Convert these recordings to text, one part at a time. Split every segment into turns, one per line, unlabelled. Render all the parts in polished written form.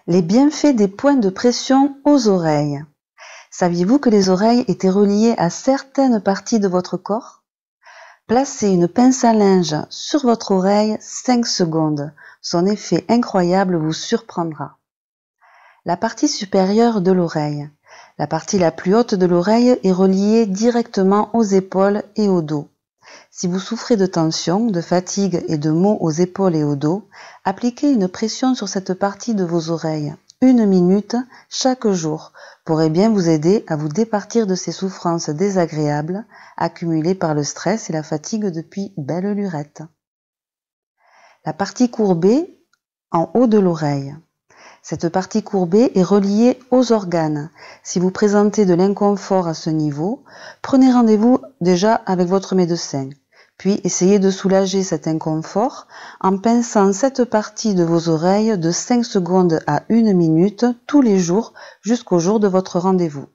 Les bienfaits des points de pression aux oreilles. Saviez-vous que les oreilles étaient reliées à certaines parties de votre corps? Placez une pince à linge sur votre oreille 5 secondes. Son effet incroyable vous surprendra. La partie supérieure de l'oreille. La partie la plus haute de l'oreille est reliée directement aux épaules et au dos. Si vous souffrez de tension, de fatigue et de maux aux épaules et au dos, appliquez une pression sur cette partie de vos oreilles, 1 minute chaque jour, pourrait bien vous aider à vous départir de ces souffrances désagréables accumulées par le stress et la fatigue depuis belle lurette. La partie courbée en haut de l'oreille. Cette partie courbée est reliée aux organes. Si vous présentez de l'inconfort à ce niveau, prenez rendez-vous déjà avec votre médecin. Puis essayez de soulager cet inconfort en pinçant cette partie de vos oreilles de 5 secondes à 1 minute tous les jours jusqu'au jour de votre rendez-vous.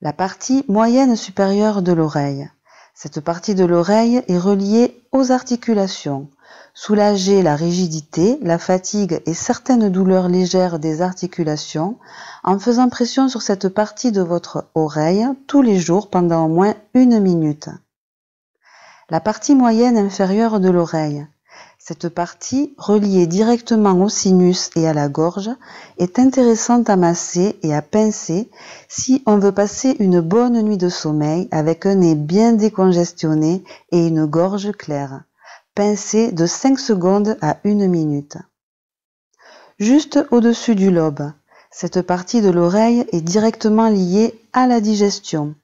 La partie moyenne supérieure de l'oreille. Cette partie de l'oreille est reliée aux articulations. Soulagez la rigidité, la fatigue et certaines douleurs légères des articulations en faisant pression sur cette partie de votre oreille tous les jours pendant au moins 1 minute. La partie moyenne inférieure de l'oreille. Cette partie, reliée directement au sinus et à la gorge, est intéressante à masser et à pincer si on veut passer une bonne nuit de sommeil avec un nez bien décongestionné et une gorge claire. Pincez de 5 secondes à 1 minute. Juste au-dessus du lobe. Cette partie de l'oreille est directement liée à la digestion.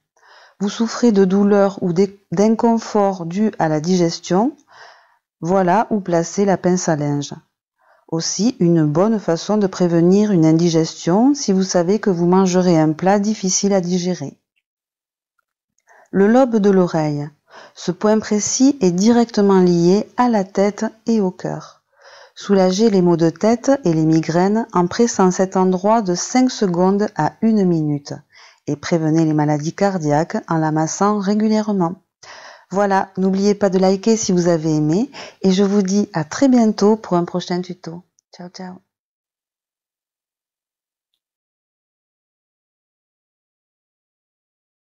Vous souffrez de douleurs ou d'inconfort dû à la digestion, voilà où placer la pince à linge. Aussi, une bonne façon de prévenir une indigestion si vous savez que vous mangerez un plat difficile à digérer. Le lobe de l'oreille. Ce point précis est directement lié à la tête et au cœur. Soulagez les maux de tête et les migraines en pressant cet endroit de 5 secondes à 1 minute et prévenez les maladies cardiaques en la massant régulièrement. Voilà, n'oubliez pas de liker si vous avez aimé et je vous dis à très bientôt pour un prochain tuto. Ciao, ciao.